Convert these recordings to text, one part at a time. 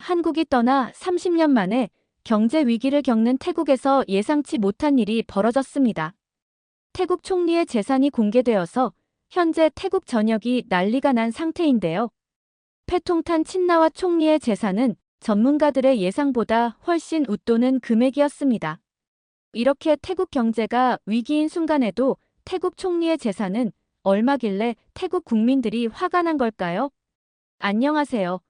한국이 떠나 30년 만에 경제 위기를 겪는 태국에서 예상치 못한 일이 벌어졌습니다. 태국 총리의 재산이 공개되어서 현재 태국 전역이 난리가 난 상태인데요. 패통탄 친나와 총리의 재산은 전문가들의 예상보다 훨씬 웃도는 금액이었습니다. 이렇게 태국 경제가 위기인 순간에도 태국 총리의 재산은 얼마길래 태국 국민들이 화가 난 걸까요? 안녕하세요.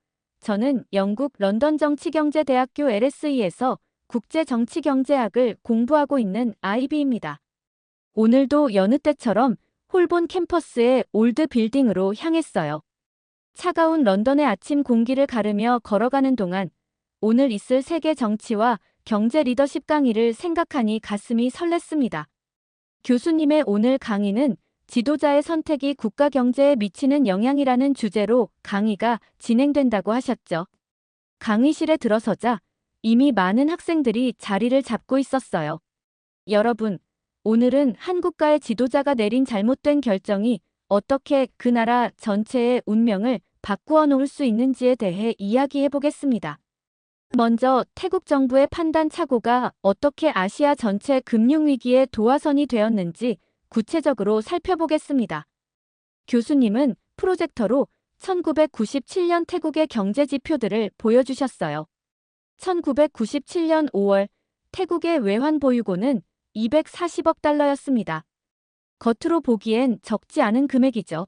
저는 영국 런던 정치경제대학교 LSE에서 국제정치경제학을 공부하고 있는 아이비입니다. 오늘도 여느 때처럼 홀본 캠퍼스의 올드 빌딩으로 향했어요. 차가운 런던의 아침 공기를 가르며 걸어가는 동안 오늘 있을 세계 정치와 경제 리더십 강의를 생각하니 가슴이 설렜습니다. 교수님의 오늘 강의는 지도자의 선택이 국가 경제에 미치는 영향이라는 주제로 강의가 진행된다고 하셨죠. 강의실에 들어서자 이미 많은 학생들이 자리를 잡고 있었어요. 여러분, 오늘은 한국가의 지도자가 내린 잘못된 결정이 어떻게 그 나라 전체의 운명을 바꾸어 놓을 수 있는지에 대해 이야기해 보겠습니다. 먼저 태국 정부의 판단 착오가 어떻게 아시아 전체 금융위기의 도화선이 되었는지 구체적으로 살펴보겠습니다. 교수님은 프로젝터로 1997년 태국의 경제 지표들을 보여주셨어요. 1997년 5월 태국의 외환 보유고는 240억 달러였습니다. 겉으로 보기엔 적지 않은 금액이죠.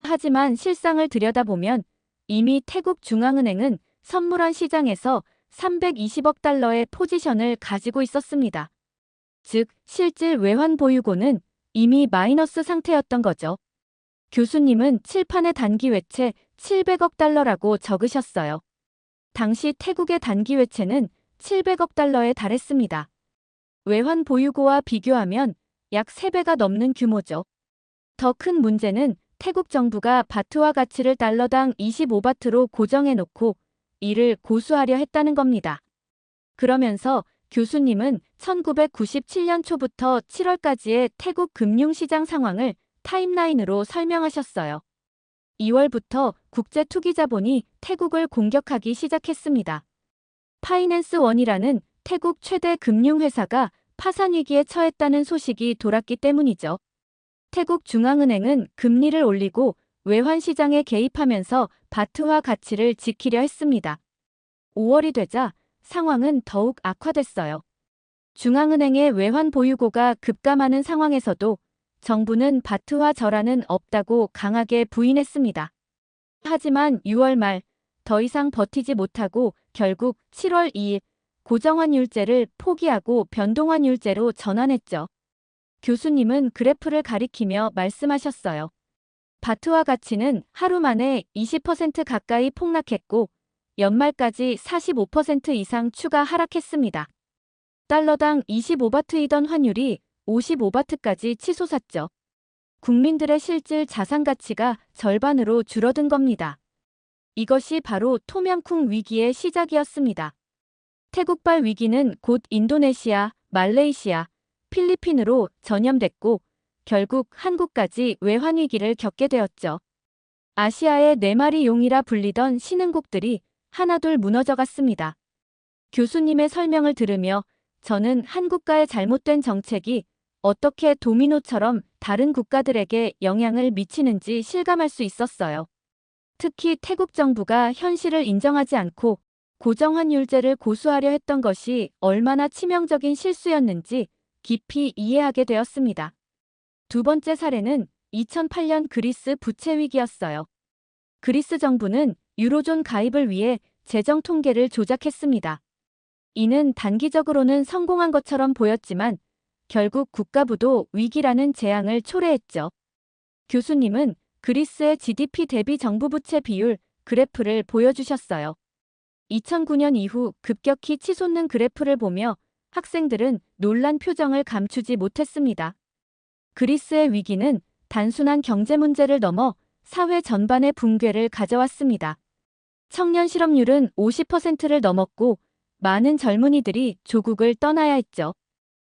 하지만 실상을 들여다보면 이미 태국 중앙은행은 선물환 시장에서 320억 달러의 포지션을 가지고 있었습니다. 즉, 실질 외환 보유고는 이미 마이너스 상태였던 거죠. 교수님은 칠판에 단기 외채 700억 달러라고 적으셨어요. 당시 태국의 단기 외채는 700억 달러에 달했습니다. 외환 보유고와 비교하면 약 3배가 넘는 규모죠. 더 큰 문제는 태국 정부가 바트화 가치를 달러당 25바트로 고정해놓고 이를 고수하려 했다는 겁니다. 그러면서 교수님은 1997년 초부터 7월까지의 태국 금융시장 상황을 타임라인으로 설명하셨어요. 2월부터 국제투기자본이 태국을 공격하기 시작했습니다. 파이낸스원이라는 태국 최대 금융회사가 파산위기에 처했다는 소식이 돌았기 때문이죠. 태국 중앙은행은 금리를 올리고 외환시장에 개입하면서 바트화 가치를 지키려 했습니다. 5월이 되자 상황은 더욱 악화됐어요. 중앙은행의 외환 보유고가 급감하는 상황에서도 정부는 바트화 절하는 없다고 강하게 부인했습니다. 하지만 6월 말 더 이상 버티지 못하고 결국 7월 2일 고정환율제를 포기하고 변동환율제로 전환했죠. 교수님은 그래프를 가리키며 말씀하셨어요. 바트화 가치는 하루 만에 20% 가까이 폭락했고 연말까지 45% 이상 추가 하락했습니다. 달러당 25바트이던 환율이 55바트까지 치솟았죠. 국민들의 실질 자산 가치가 절반으로 줄어든 겁니다. 이것이 바로 톰양쿵 위기의 시작이었습니다. 태국발 위기는 곧 인도네시아, 말레이시아, 필리핀으로 전염됐고 결국 한국까지 외환위기를 겪게 되었죠. 아시아의 4마리 용이라 불리던 신흥국들이 하나둘 무너져갔습니다. 교수님의 설명을 들으며 저는 한국가의 잘못된 정책이 어떻게 도미노처럼 다른 국가들에게 영향을 미치는지 실감할 수 있었어요. 특히 태국 정부가 현실을 인정하지 않고 고정환율제를 고수하려 했던 것이 얼마나 치명적인 실수였는지 깊이 이해하게 되었습니다. 두 번째 사례는 2008년 그리스 부채 위기였어요. 그리스 정부는 유로존 가입을 위해 재정 통계를 조작했습니다. 이는 단기적으로는 성공한 것처럼 보였지만 결국 국가부도 위기라는 재앙을 초래했죠. 교수님은 그리스의 GDP 대비 정부 부채 비율 그래프를 보여주셨어요. 2009년 이후 급격히 치솟는 그래프를 보며 학생들은 놀란 표정을 감추지 못했습니다. 그리스의 위기는 단순한 경제 문제를 넘어 사회 전반의 붕괴를 가져왔습니다. 청년 실업률은 50%를 넘었고 많은 젊은이들이 조국을 떠나야 했죠.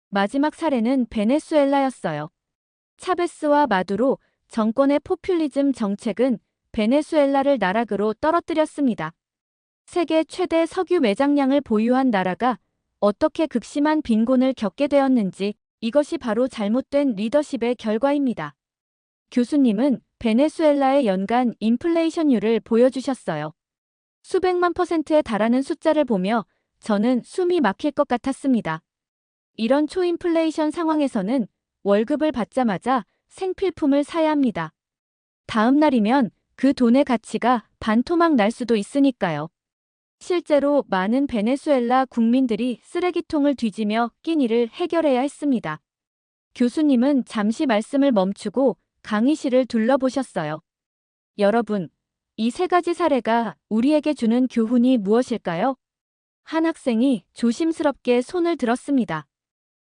마지막 사례는 베네수엘라였어요. 차베스와 마두로 정권의 포퓰리즘 정책은 베네수엘라를 나락으로 떨어뜨렸습니다. 세계 최대 석유 매장량을 보유한 나라가 어떻게 극심한 빈곤을 겪게 되었는지, 이것이 바로 잘못된 리더십의 결과입니다. 교수님은 베네수엘라의 연간 인플레이션율을 보여주셨어요. 수백만 %에 달하는 숫자를 보며 저는 숨이 막힐 것 같았습니다. 이런 초인플레이션 상황에서는 월급을 받자마자 생필품을 사야 합니다. 다음 날이면 그 돈의 가치가 반토막 날 수도 있으니까요. 실제로 많은 베네수엘라 국민들이 쓰레기통을 뒤지며 끼니를 해결해야 했습니다. 교수님은 잠시 말씀을 멈추고 강의실을 둘러보셨어요. 여러분, 이 세 가지 사례가 우리에게 주는 교훈이 무엇일까요? 한 학생이 조심스럽게 손을 들었습니다.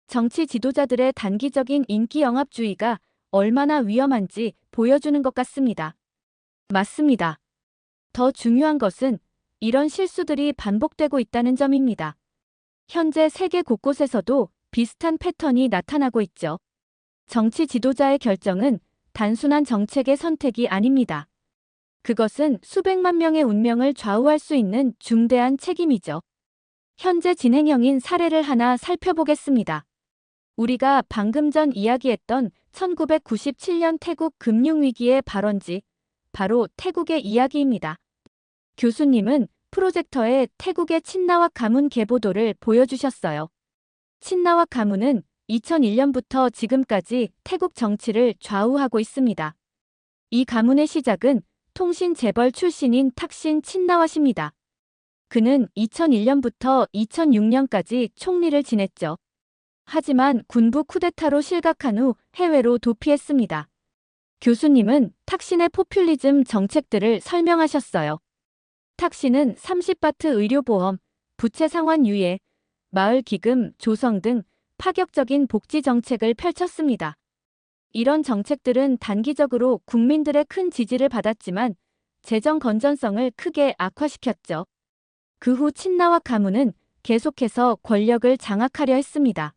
정치 지도자들의 단기적인 인기 영합주의가 얼마나 위험한지 보여주는 것 같습니다. 맞습니다. 더 중요한 것은 이런 실수들이 반복되고 있다는 점입니다. 현재 세계 곳곳에서도 비슷한 패턴이 나타나고 있죠. 정치 지도자의 결정은 단순한 정책의 선택이 아닙니다. 그것은 수백만 명의 운명을 좌우할 수 있는 중대한 책임이죠. 현재 진행형인 사례를 하나 살펴보겠습니다. 우리가 방금 전 이야기했던 1997년 태국 금융위기의 발원지, 바로 태국의 이야기입니다. 교수님은 프로젝터에 태국의 친나와 가문 계보도를 보여주셨어요. 친나와 가문은 2001년부터 지금까지 태국 정치를 좌우하고 있습니다. 이 가문의 시작은 통신 재벌 출신인 탁신 친나와입니다. 그는 2001년부터 2006년까지 총리를 지냈죠. 하지만 군부 쿠데타로 실각한 후 해외로 도피했습니다. 교수님은 탁신의 포퓰리즘 정책들을 설명하셨어요. 탁신은 30바트 의료보험, 부채 상환 유예, 마을 기금 조성 등 파격적인 복지 정책을 펼쳤습니다. 이런 정책들은 단기적으로 국민들의 큰 지지를 받았지만 재정 건전성을 크게 악화시켰죠. 그 후 친나와 가문은 계속해서 권력을 장악하려 했습니다.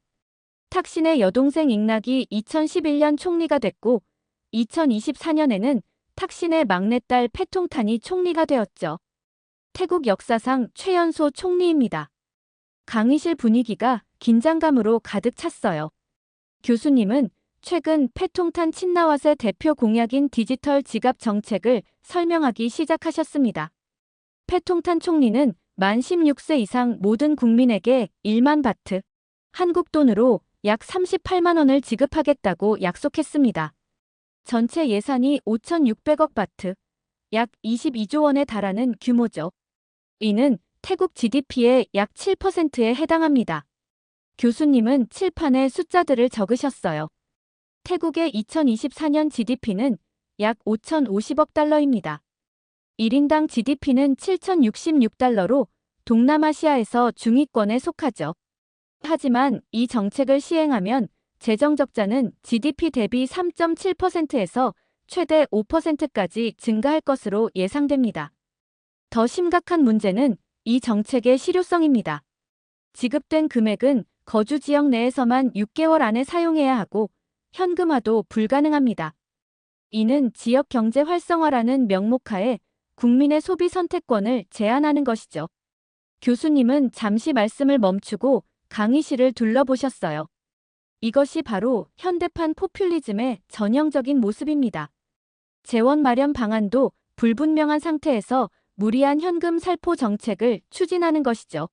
탁신의 여동생 잉락이 2011년 총리가 됐고 2024년에는 탁신의 막내딸 패통탄이 총리가 되었죠. 태국 역사상 최연소 총리입니다. 강의실 분위기가 긴장감으로 가득 찼어요. 교수님은 최근 패통탄 친나왓의 대표 공약인 디지털 지갑 정책을 설명하기 시작하셨습니다. 패통탄 총리는 만 16세 이상 모든 국민에게 1만 바트, 한국 돈으로 약 38만 원을 지급하겠다고 약속했습니다. 전체 예산이 5,600억 바트, 약 22조 원에 달하는 규모죠. 이는 태국 GDP의 약 7%에 해당합니다. 교수님은 칠판에 숫자들을 적으셨어요. 태국의 2024년 GDP는 약 5,050억 달러입니다. 1인당 GDP는 7,066달러로 동남아시아에서 중위권에 속하죠. 하지만 이 정책을 시행하면 재정 적자는 GDP 대비 3.7%에서 최대 5%까지 증가할 것으로 예상됩니다. 더 심각한 문제는 이 정책의 실효성입니다. 지급된 금액은 거주 지역 내에서만 6개월 안에 사용해야 하고 현금화도 불가능합니다. 이는 지역 경제 활성화라는 명목하에 국민의 소비 선택권을 제한하는 것이죠. 교수님은 잠시 말씀을 멈추고 강의실을 둘러보셨어요. 이것이 바로 현대판 포퓰리즘의 전형적인 모습입니다. 재원 마련 방안도 불분명한 상태에서 무리한 현금 살포 정책을 추진하는 것이죠.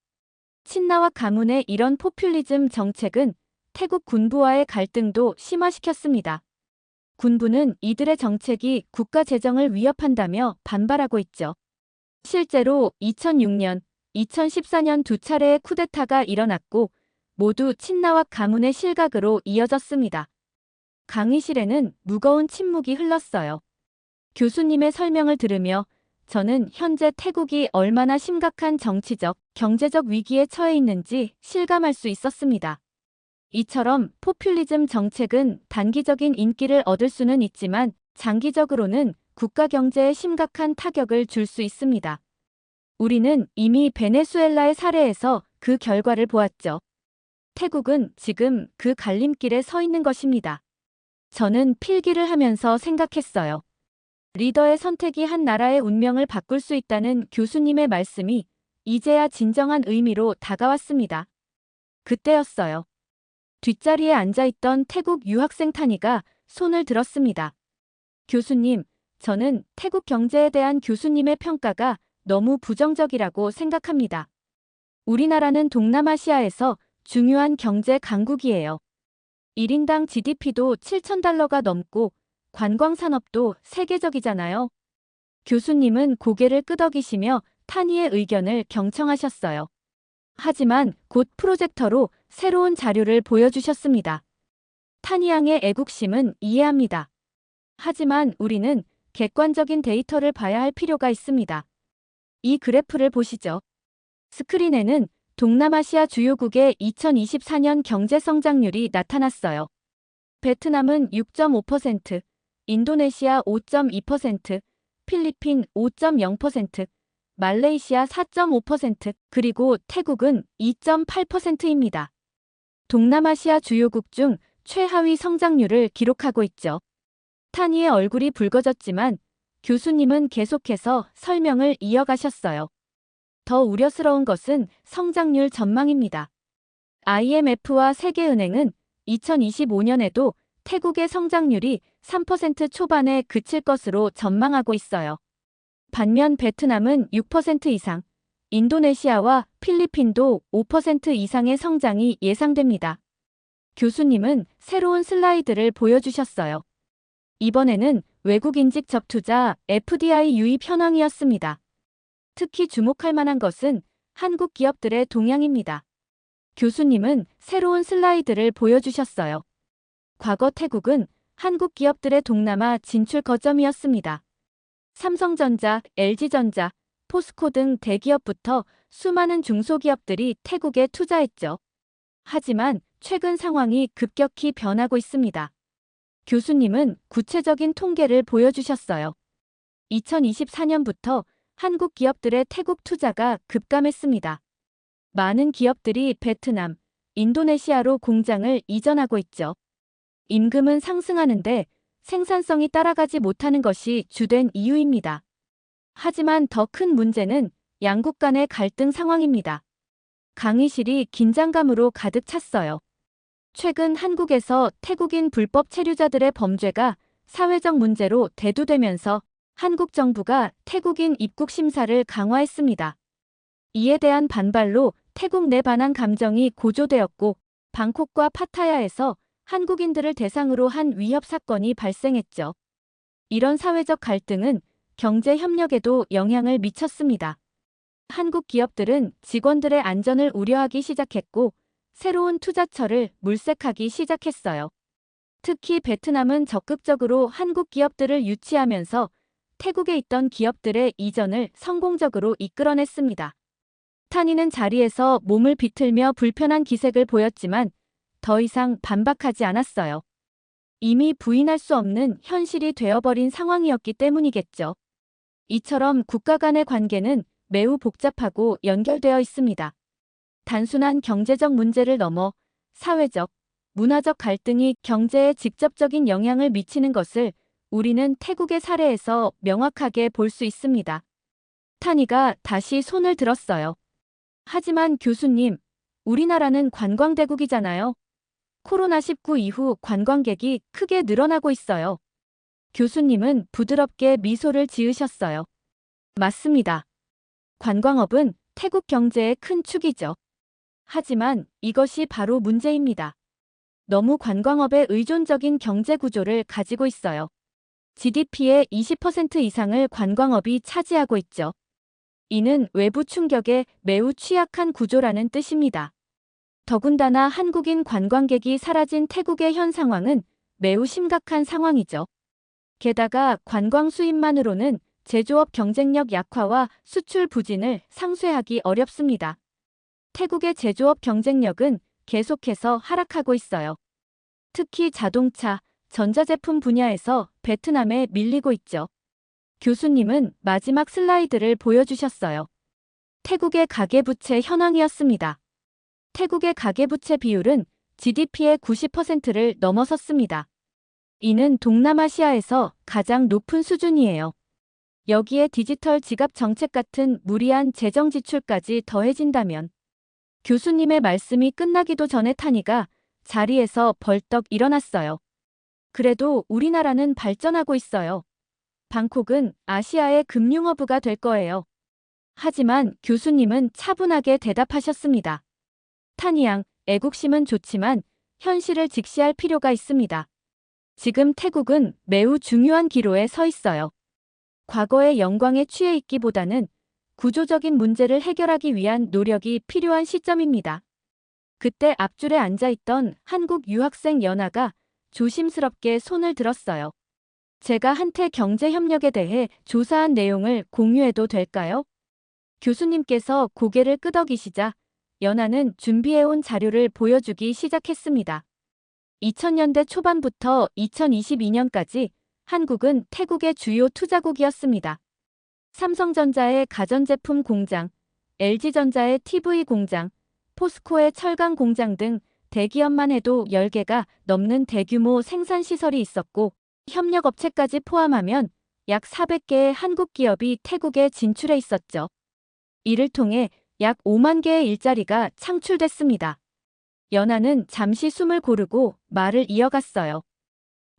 친나와 가문의 이런 포퓰리즘 정책은 태국 군부와의 갈등도 심화시켰습니다. 군부는 이들의 정책이 국가 재정을 위협한다며 반발하고 있죠. 실제로 2006년, 2014년 두 차례의 쿠데타가 일어났고 모두 친나와 가문의 실각으로 이어졌습니다. 강의실에는 무거운 침묵이 흘렀어요. 교수님의 설명을 들으며 저는 현재 태국이 얼마나 심각한 정치적, 경제적 위기에 처해 있는지 실감할 수 있었습니다. 이처럼 포퓰리즘 정책은 단기적인 인기를 얻을 수는 있지만 장기적으로는 국가 경제에 심각한 타격을 줄 수 있습니다. 우리는 이미 베네수엘라의 사례에서 그 결과를 보았죠. 태국은 지금 그 갈림길에 서 있는 것입니다. 저는 필기를 하면서 생각했어요. 리더의 선택이 한 나라의 운명을 바꿀 수 있다는 교수님의 말씀이 이제야 진정한 의미로 다가왔습니다. 그때였어요. 뒷자리에 앉아있던 태국 유학생 타니가 손을 들었습니다. 교수님, 저는 태국 경제에 대한 교수님의 평가가 너무 부정적이라고 생각합니다. 우리나라는 동남아시아에서 중요한 경제 강국이에요. 1인당 GDP도 7,000달러가 넘고 관광산업도 세계적이잖아요. 교수님은 고개를 끄덕이시며 타니의 의견을 경청하셨어요. 하지만 곧 프로젝터로 새로운 자료를 보여주셨습니다. 타니 양의 애국심은 이해합니다. 하지만 우리는 객관적인 데이터를 봐야 할 필요가 있습니다. 이 그래프를 보시죠. 스크린에는 동남아시아 주요국의 2024년 경제 성장률이 나타났어요. 베트남은 6.5%, 인도네시아 5.2%, 필리핀 5.0%, 말레이시아 4.5%, 그리고 태국은 2.8%입니다. 동남아시아 주요국 중 최하위 성장률을 기록하고 있죠. 타니의 얼굴이 붉어졌지만 교수님은 계속해서 설명을 이어가셨어요. 더 우려스러운 것은 성장률 전망입니다. IMF와 세계은행은 2025년에도 태국의 성장률이 3% 초반에 그칠 것으로 전망하고 있어요. 반면 베트남은 6% 이상, 인도네시아와 필리핀도 5% 이상의 성장이 예상됩니다. 교수님은 새로운 슬라이드를 보여주셨어요. 이번에는 외국 인직 접투자 FDI 유입 현황이었습니다. 특히 주목할 만한 것은 한국 기업들의 동향입니다. 교수님은 새로운 슬라이드를 보여주셨어요. 과거 태국은 한국 기업들의 동남아 진출 거점이었습니다. 삼성전자, LG전자, 포스코 등 대기업부터 수많은 중소기업들이 태국에 투자했죠. 하지만 최근 상황이 급격히 변하고 있습니다. 교수님은 구체적인 통계를 보여주셨어요. 2024년부터 한국 기업들의 태국 투자가 급감했습니다. 많은 기업들이 베트남, 인도네시아로 공장을 이전하고 있죠. 임금은 상승하는데 생산성이 따라가지 못하는 것이 주된 이유입니다. 하지만 더 큰 문제는 양국 간의 갈등 상황입니다. 강의실이 긴장감으로 가득 찼어요. 최근 한국에서 태국인 불법 체류자들의 범죄가 사회적 문제로 대두되면서 한국 정부가 태국인 입국 심사를 강화했습니다. 이에 대한 반발로 태국 내 반한 감정이 고조되었고 방콕과 파타야에서 한국인들을 대상으로 한 위협 사건이 발생했죠. 이런 사회적 갈등은 경제 협력에도 영향을 미쳤습니다. 한국 기업들은 직원들의 안전을 우려하기 시작했고 새로운 투자처를 물색하기 시작했어요. 특히 베트남은 적극적으로 한국 기업들을 유치하면서 태국에 있던 기업들의 이전을 성공적으로 이끌어냈습니다. 타니는 자리에서 몸을 비틀며 불편한 기색을 보였지만 더 이상 반박하지 않았어요. 이미 부인할 수 없는 현실이 되어버린 상황이었기 때문이겠죠. 이처럼 국가 간의 관계는 매우 복잡하고 연결되어 있습니다. 단순한 경제적 문제를 넘어 사회적, 문화적 갈등이 경제에 직접적인 영향을 미치는 것을 우리는 태국의 사례에서 명확하게 볼 수 있습니다. 타니가 다시 손을 들었어요. 하지만 교수님, 우리나라는 관광대국이잖아요. 코로나19 이후 관광객이 크게 늘어나고 있어요. 교수님은 부드럽게 미소를 지으셨어요. 맞습니다. 관광업은 태국 경제의 큰 축이죠. 하지만 이것이 바로 문제입니다. 너무 관광업에 의존적인 경제 구조를 가지고 있어요. GDP의 20% 이상을 관광업이 차지하고 있죠. 이는 외부 충격에 매우 취약한 구조라는 뜻입니다. 더군다나 한국인 관광객이 사라진 태국의 현 상황은 매우 심각한 상황이죠. 게다가 관광 수입만으로는 제조업 경쟁력 약화와 수출 부진을 상쇄하기 어렵습니다. 태국의 제조업 경쟁력은 계속해서 하락하고 있어요. 특히 자동차, 전자제품 분야에서 베트남에 밀리고 있죠. 교수님은 마지막 슬라이드를 보여주셨어요. 태국의 가계부채 현황이었습니다. 태국의 가계부채 비율은 GDP의 90%를 넘어섰습니다. 이는 동남아시아에서 가장 높은 수준이에요. 여기에 디지털 지갑 정책 같은 무리한 재정 지출까지 더해진다면 교수님의 말씀이 끝나기도 전에 타니가 자리에서 벌떡 일어났어요. 그래도 우리나라는 발전하고 있어요. 방콕은 아시아의 금융허브가 될 거예요. 하지만 교수님은 차분하게 대답하셨습니다. 타니양, 애국심은 좋지만 현실을 직시할 필요가 있습니다. 지금 태국은 매우 중요한 기로에 서 있어요. 과거의 영광에 취해 있기보다는 구조적인 문제를 해결하기 위한 노력이 필요한 시점입니다. 그때 앞줄에 앉아있던 한국 유학생 연하가 조심스럽게 손을 들었어요. 제가 한태 경제협력에 대해 조사한 내용을 공유해도 될까요? 교수님께서 고개를 끄덕이시자 연하는 준비해온 자료를 보여주기 시작했습니다. 2000년대 초반부터 2022년까지 한국은 태국의 주요 투자국이었습니다. 삼성전자의 가전제품 공장, LG전자의 TV 공장, 포스코의 철강 공장 등 대기업만 해도 10개가 넘는 대규모 생산시설이 있었고 협력업체까지 포함하면 약 400개의 한국 기업이 태국에 진출해 있었죠. 이를 통해 약 5만 개의 일자리가 창출됐습니다. 연하는 잠시 숨을 고르고 말을 이어갔어요.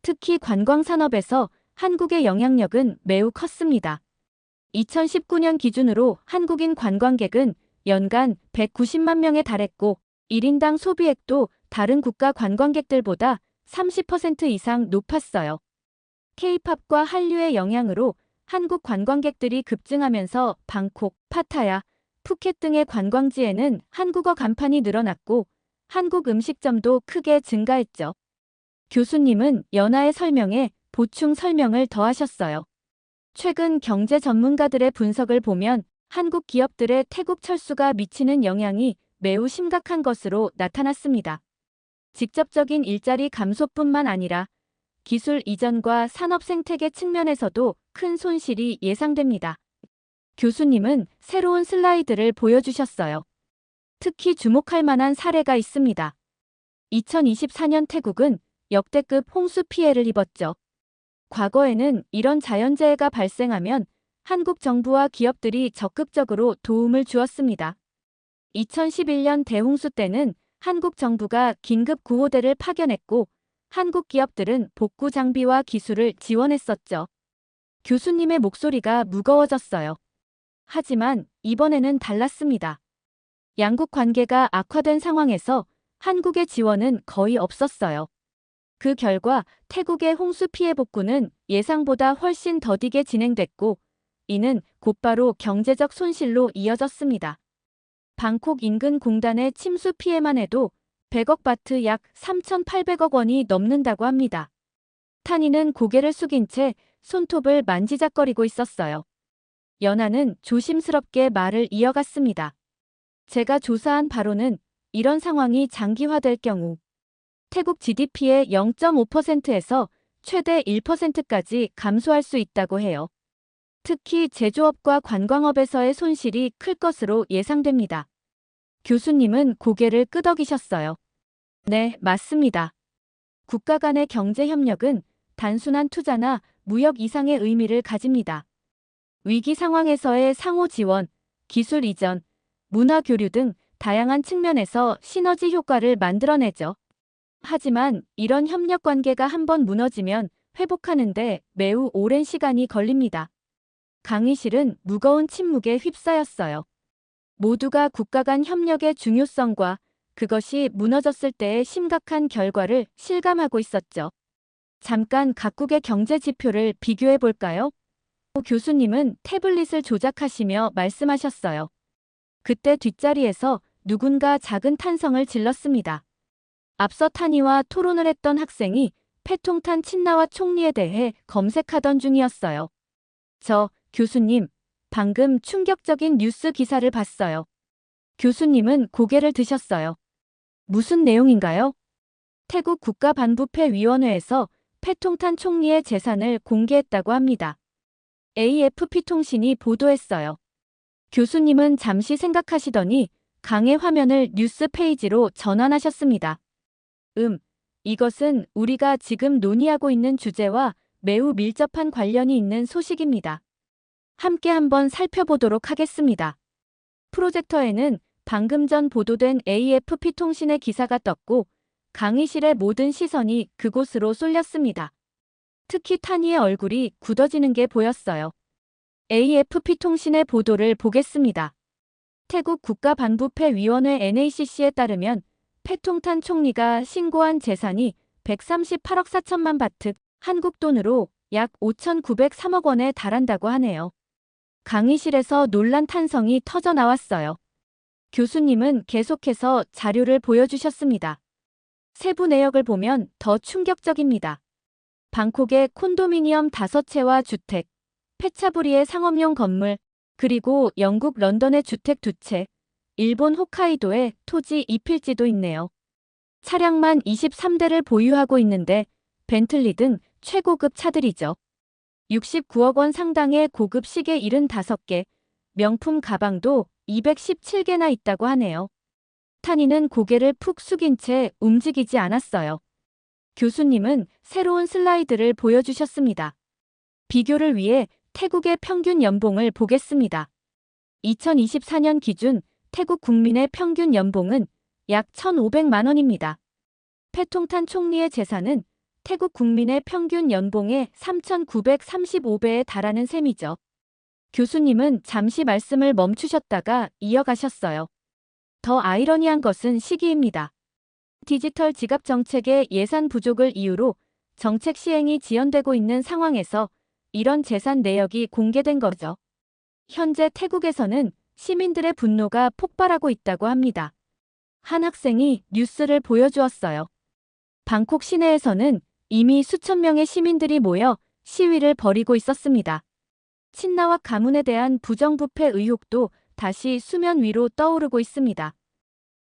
특히 관광산업에서 한국의 영향력은 매우 컸습니다. 2019년 기준으로 한국인 관광객은 연간 190만 명에 달했고 1인당 소비액도 다른 국가 관광객들보다 30% 이상 높았어요. K-팝과 한류의 영향으로 한국 관광객들이 급증하면서 방콕, 파타야, 푸켓 등의 관광지에는 한국어 간판이 늘어났고 한국 음식점도 크게 증가했죠. 교수님은 연하의 설명에 보충 설명을 더하셨어요. 최근 경제 전문가들의 분석을 보면 한국 기업들의 태국 철수가 미치는 영향이 매우 심각한 것으로 나타났습니다. 직접적인 일자리 감소뿐만 아니라 기술 이전과 산업 생태계 측면에서도 큰 손실이 예상됩니다. 교수님은 새로운 슬라이드를 보여주셨어요. 특히 주목할 만한 사례가 있습니다. 2024년 태국은 역대급 홍수 피해를 입었죠. 과거에는 이런 자연재해가 발생하면 한국 정부와 기업들이 적극적으로 도움을 주었습니다. 2011년 대홍수 때는 한국 정부가 긴급 구호대를 파견했고 한국 기업들은 복구 장비와 기술을 지원했었죠. 교수님의 목소리가 무거워졌어요. 하지만 이번에는 달랐습니다. 양국 관계가 악화된 상황에서 한국의 지원은 거의 없었어요. 그 결과 태국의 홍수 피해 복구는 예상보다 훨씬 더디게 진행됐고 이는 곧바로 경제적 손실로 이어졌습니다. 방콕 인근 공단의 침수 피해만 해도 100억 바트 약 3,800억 원이 넘는다고 합니다. 탄이는 고개를 숙인 채 손톱을 만지작거리고 있었어요. 연하는 조심스럽게 말을 이어갔습니다. 제가 조사한 바로는 이런 상황이 장기화될 경우 태국 GDP의 0.5%에서 최대 1%까지 감소할 수 있다고 해요. 특히 제조업과 관광업에서의 손실이 클 것으로 예상됩니다. 교수님은 고개를 끄덕이셨어요. 네, 맞습니다. 국가 간의 경제 협력은 단순한 투자나 무역 이상의 의미를 가집니다. 위기 상황에서의 상호 지원, 기술 이전, 문화 교류 등 다양한 측면에서 시너지 효과를 만들어내죠. 하지만 이런 협력 관계가 한번 무너지면 회복하는데 매우 오랜 시간이 걸립니다. 강의실은 무거운 침묵에 휩싸였어요. 모두가 국가 간 협력의 중요성과 그것이 무너졌을 때의 심각한 결과를 실감하고 있었죠. 잠깐 각국의 경제 지표를 비교해 볼까요? 교수님은 태블릿을 조작하시며 말씀하셨어요. 그때 뒷자리에서 누군가 작은 탄성을 질렀습니다. 앞서 탄이와 토론을 했던 학생이 패통탄 친나와 총리에 대해 검색하던 중이었어요. 교수님, 방금 충격적인 뉴스 기사를 봤어요. 교수님은 고개를 드셨어요. 무슨 내용인가요? 태국 국가반부패위원회에서 패통탄 총리의 재산을 공개했다고 합니다. AFP 통신이 보도했어요. 교수님은 잠시 생각하시더니 강의 화면을 뉴스 페이지로 전환하셨습니다. 이것은 우리가 지금 논의하고 있는 주제와 매우 밀접한 관련이 있는 소식입니다. 함께 한번 살펴보도록 하겠습니다. 프로젝터에는 방금 전 보도된 AFP 통신의 기사가 떴고 강의실의 모든 시선이 그곳으로 쏠렸습니다. 특히 타니의 얼굴이 굳어지는 게 보였어요. AFP 통신의 보도를 보겠습니다. 태국 국가반부패위원회 NACC에 따르면 패통탄 총리가 신고한 재산이 138억 4천만 바트, 한국 돈으로 약 5,903억 원에 달한다고 하네요. 강의실에서 논란 탄성이 터져 나왔어요. 교수님은 계속해서 자료를 보여주셨습니다. 세부 내역을 보면 더 충격적입니다. 방콕의 콘도미니엄 5채와 주택, 페차부리의 상업용 건물, 그리고 영국 런던의 주택 2채, 일본 홋카이도의 토지 2필지도 있네요. 차량만 23대를 보유하고 있는데 벤틀리 등 최고급 차들이죠. 69억 원 상당의 고급 시계 75개, 명품 가방도 217개나 있다고 하네요. 타니는 고개를 푹 숙인 채 움직이지 않았어요. 교수님은 새로운 슬라이드를 보여주셨습니다. 비교를 위해 태국의 평균 연봉을 보겠습니다. 2024년 기준 태국 국민의 평균 연봉은 약 1,500만 원입니다. 패통탄 총리의 재산은 태국 국민의 평균 연봉의 3,935배에 달하는 셈이죠. 교수님은 잠시 말씀을 멈추셨다가 이어가셨어요. 더 아이러니한 것은 시기입니다. 디지털 지갑 정책의 예산 부족을 이유로 정책 시행이 지연되고 있는 상황에서 이런 재산 내역이 공개된 거죠. 현재 태국에서는 시민들의 분노가 폭발하고 있다고 합니다. 한 학생이 뉴스를 보여주었어요. 방콕 시내에서는 이미 수천 명의 시민들이 모여 시위를 벌이고 있었습니다. 친나와 가문에 대한 부정부패 의혹도 다시 수면 위로 떠오르고 있습니다.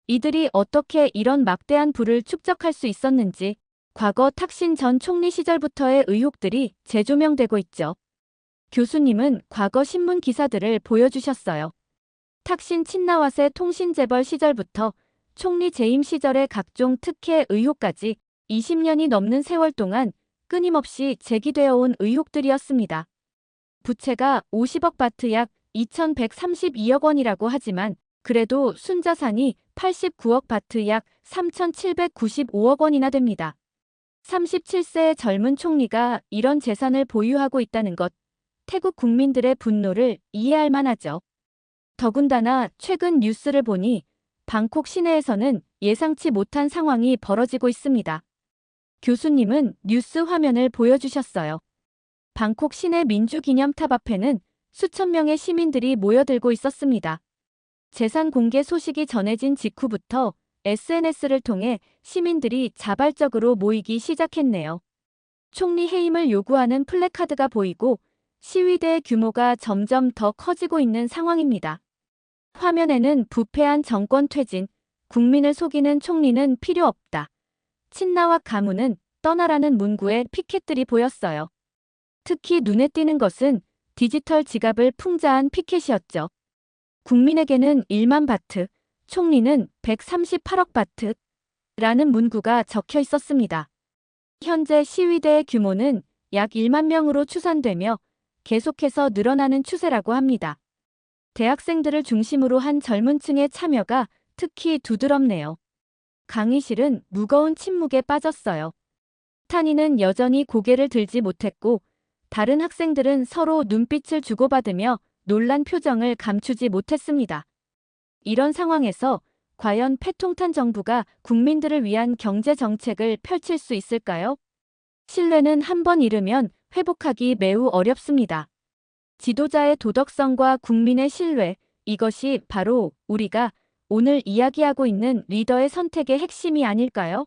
이들이 어떻게 이런 막대한 부를 축적할 수 있었는지 과거 탁신 전 총리 시절부터의 의혹들이 재조명되고 있죠. 교수님은 과거 신문 기사들을 보여주셨어요. 탁신 친나와세 통신재벌 시절부터 총리 재임 시절의 각종 특혜 의혹까지 20년이 넘는 세월 동안 끊임없이 제기되어 온 의혹들이었습니다. 부채가 50억 바트 약 2,132억 원이라고 하지만 그래도 순자산이 89억 바트 약 3,795억 원이나 됩니다. 37세의 젊은 총리가 이런 재산을 보유하고 있다는 것, 태국 국민들의 분노를 이해할 만하죠. 더군다나 최근 뉴스를 보니 방콕 시내에서는 예상치 못한 상황이 벌어지고 있습니다. 교수님은 뉴스 화면을 보여주셨어요. 방콕 시내 민주기념탑 앞에는 수천 명의 시민들이 모여들고 있었습니다. 재산 공개 소식이 전해진 직후부터 SNS를 통해 시민들이 자발적으로 모이기 시작했네요. 총리 해임을 요구하는 플래카드가 보이고 시위대의 규모가 점점 더 커지고 있는 상황입니다. 화면에는 부패한 정권 퇴진, 국민을 속이는 총리는 필요 없다. 친나와 가문은 떠나라는 문구의 피켓들이 보였어요. 특히 눈에 띄는 것은 디지털 지갑을 풍자한 피켓이었죠. 국민에게는 1만 바트, 총리는 138억 바트라는 문구가 적혀 있었습니다. 현재 시위대의 규모는 약 1만 명으로 추산되며 계속해서 늘어나는 추세라고 합니다. 대학생들을 중심으로 한 젊은 층의 참여가 특히 두드럽네요. 강의실은 무거운 침묵에 빠졌어요. 타니는 여전히 고개를 들지 못했고 다른 학생들은 서로 눈빛을 주고받으며 놀란 표정을 감추지 못했습니다. 이런 상황에서 과연 패통탄 정부가 국민들을 위한 경제 정책을 펼칠 수 있을까요? 신뢰는 한번 잃으면 회복하기 매우 어렵습니다. 지도자의 도덕성과 국민의 신뢰, 이것이 바로 우리가 오늘 이야기하고 있는 리더의 선택의 핵심이 아닐까요?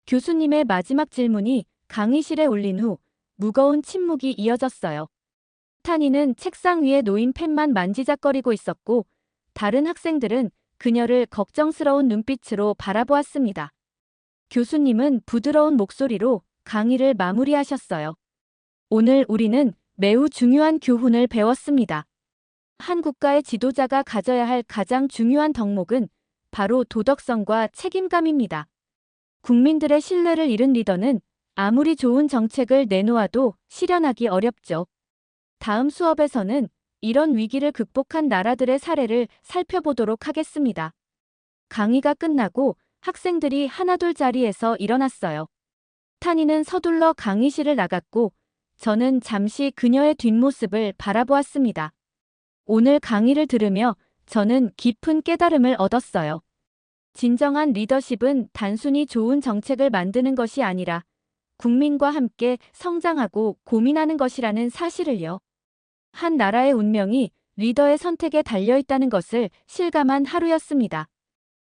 교수님의 마지막 질문이 강의실에 울린 후 무거운 침묵이 이어졌어요. 타니는 책상 위에 놓인 펜만 만지작거리고 있었고 다른 학생들은 그녀를 걱정스러운 눈빛으로 바라보았습니다. 교수님은 부드러운 목소리로 강의를 마무리하셨어요. 오늘 우리는 매우 중요한 교훈을 배웠습니다. 한 국가의 지도자가 가져야 할 가장 중요한 덕목은 바로 도덕성과 책임감입니다. 국민들의 신뢰를 잃은 리더는 아무리 좋은 정책을 내놓아도 실현하기 어렵죠. 다음 수업에서는 이런 위기를 극복한 나라들의 사례를 살펴보도록 하겠습니다. 강의가 끝나고 학생들이 하나둘 자리에서 일어났어요. 타니는 서둘러 강의실을 나갔고 저는 잠시 그녀의 뒷모습을 바라보았습니다. 오늘 강의를 들으며 저는 깊은 깨달음을 얻었어요. 진정한 리더십은 단순히 좋은 정책을 만드는 것이 아니라 국민과 함께 성장하고 고민하는 것이라는 사실을요. 한 나라의 운명이 리더의 선택에 달려 있다는 것을 실감한 하루였습니다.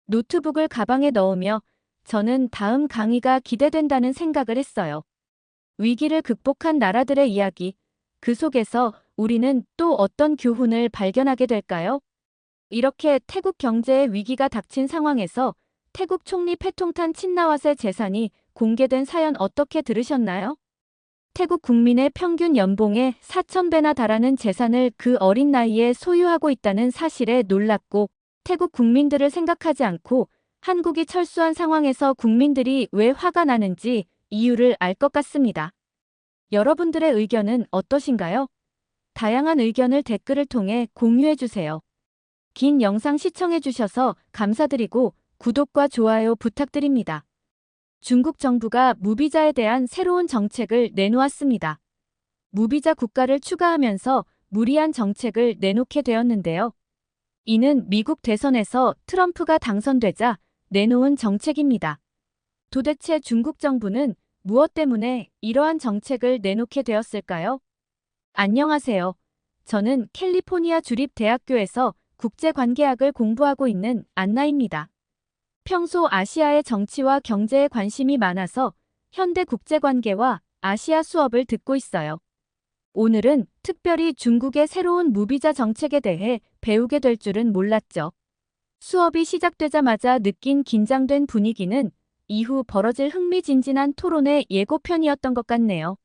노트북을 가방에 넣으며 저는 다음 강의가 기대된다는 생각을 했어요. 위기를 극복한 나라들의 이야기, 그 속에서 우리는 또 어떤 교훈을 발견하게 될까요? 이렇게 태국 경제의 위기가 닥친 상황에서 태국 총리 패통탄 친나왓의 재산이 공개된 사연 어떻게 들으셨나요? 태국 국민의 평균 연봉의 4,000배나 달하는 재산을 그 어린 나이에 소유하고 있다는 사실에 놀랐고 태국 국민들을 생각하지 않고 한국이 철수한 상황에서 국민들이 왜 화가 나는지 이유를 알 것 같습니다. 여러분들의 의견은 어떠신가요? 다양한 의견을 댓글을 통해 공유해주세요. 긴 영상 시청해주셔서 감사드리고 구독과 좋아요 부탁드립니다. 중국 정부가 무비자에 대한 새로운 정책을 내놓았습니다. 무비자 국가를 추가하면서 무리한 정책을 내놓게 되었는데요. 이는 미국 대선에서 트럼프가 당선되자 내놓은 정책입니다. 도대체 중국 정부는 무엇 때문에 이러한 정책을 내놓게 되었을까요? 안녕하세요. 저는 캘리포니아 주립대학교에서 국제관계학을 공부하고 있는 안나입니다. 평소 아시아의 정치와 경제에 관심이 많아서 현대 국제관계와 아시아 수업을 듣고 있어요. 오늘은 특별히 중국의 새로운 무비자 정책에 대해 배우게 될 줄은 몰랐죠. 수업이 시작되자마자 느낀 긴장된 분위기는 이후 벌어질 흥미진진한 토론의 예고편이었던 것 같네요.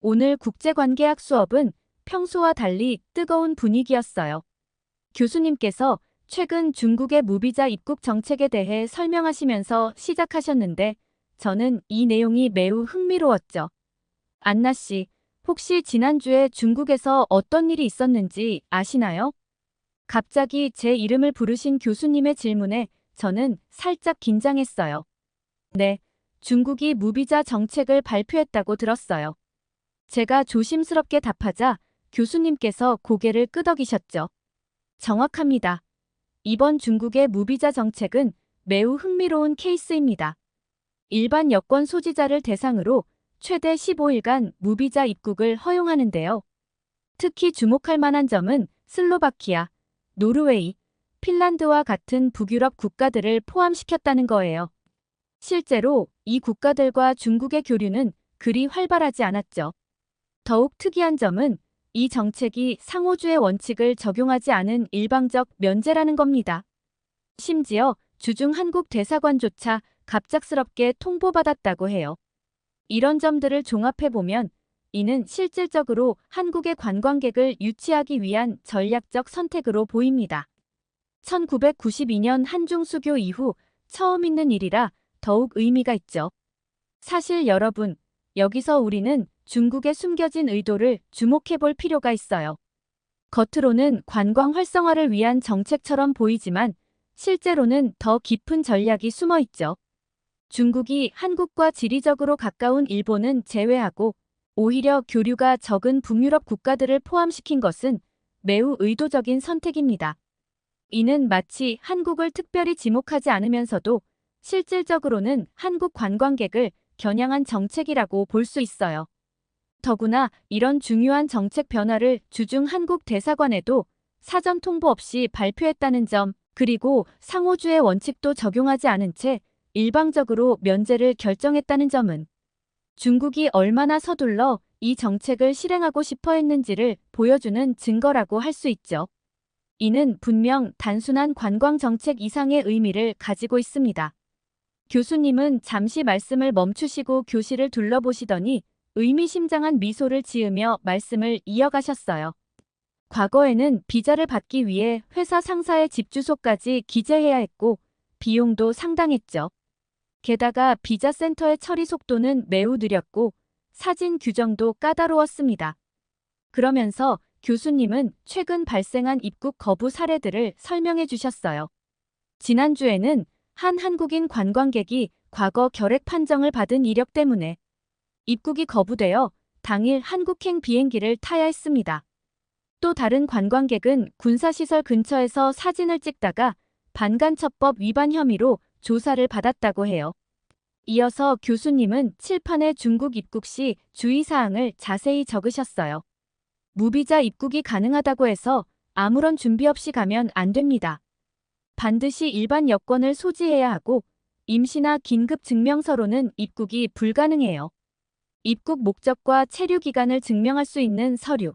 오늘 국제관계학 수업은 평소와 달리 뜨거운 분위기였어요. 교수님께서 최근 중국의 무비자 입국 정책에 대해 설명하시면서 시작하셨는데 저는 이 내용이 매우 흥미로웠죠. 안나 씨, 혹시 지난주에 중국에서 어떤 일이 있었는지 아시나요? 갑자기 제 이름을 부르신 교수님의 질문에 저는 살짝 긴장했어요. 네, 중국이 무비자 정책을 발표했다고 들었어요. 제가 조심스럽게 답하자 교수님께서 고개를 끄덕이셨죠. 정확합니다. 이번 중국의 무비자 정책은 매우 흥미로운 케이스입니다. 일반 여권 소지자를 대상으로 최대 15일간 무비자 입국을 허용하는데요. 특히 주목할 만한 점은 슬로바키아, 노르웨이, 핀란드와 같은 북유럽 국가들을 포함시켰다는 거예요. 실제로 이 국가들과 중국의 교류는 그리 활발하지 않았죠. 더욱 특이한 점은 이 정책이 상호주의 원칙을 적용하지 않은 일방적 면제라는 겁니다. 심지어 주중 한국 대사관조차 갑작스럽게 통보받았다고 해요. 이런 점들을 종합해보면 이는 실질적으로 한국의 관광객을 유치하기 위한 전략적 선택으로 보입니다. 1992년 한중 수교 이후 처음 있는 일이라 더욱 의미가 있죠. 사실 여러분, 여기서 우리는 중국의 숨겨진 의도를 주목해 볼 필요가 있어요. 겉으로는 관광 활성화를 위한 정책처럼 보이지만 실제로는 더 깊은 전략이 숨어 있죠. 중국이 한국과 지리적으로 가까운 일본은 제외하고 오히려 교류가 적은 북유럽 국가들을 포함시킨 것은 매우 의도적인 선택입니다. 이는 마치 한국을 특별히 지목하지 않으면서도 실질적으로는 한국 관광객을 겨냥한 정책이라고 볼 수 있어요. 더구나 이런 중요한 정책 변화를 주중 한국 대사관에도 사전 통보 없이 발표했다는 점, 그리고 상호주의 원칙도 적용하지 않은 채 일방적으로 면제를 결정했다는 점은 중국이 얼마나 서둘러 이 정책을 실행하고 싶어 했는지를 보여주는 증거라고 할 수 있죠. 이는 분명 단순한 관광 정책 이상의 의미를 가지고 있습니다. 교수님은 잠시 말씀을 멈추시고 교실을 둘러보시더니 의미심장한 미소를 지으며 말씀을 이어가셨어요. 과거에는 비자를 받기 위해 회사 상사의 집 주소까지 기재해야 했고 비용도 상당했죠. 게다가 비자 센터의 처리 속도는 매우 느렸고 사진 규정도 까다로웠습니다. 그러면서 교수님은 최근 발생한 입국 거부 사례들을 설명해 주셨어요. 지난주에는 한 한국인 관광객이 과거 결핵 판정을 받은 이력 때문에 입국이 거부되어 당일 한국행 비행기를 타야 했습니다. 또 다른 관광객은 군사시설 근처에서 사진을 찍다가 반간첩법 위반 혐의로 조사를 받았다고 해요. 이어서 교수님은 칠판에 중국 입국 시 주의사항을 자세히 적으셨어요. 무비자 입국이 가능하다고 해서 아무런 준비 없이 가면 안 됩니다. 반드시 일반 여권을 소지해야 하고 임시나 긴급 증명서로는 입국이 불가능해요. 입국 목적과 체류 기간을 증명할 수 있는 서류,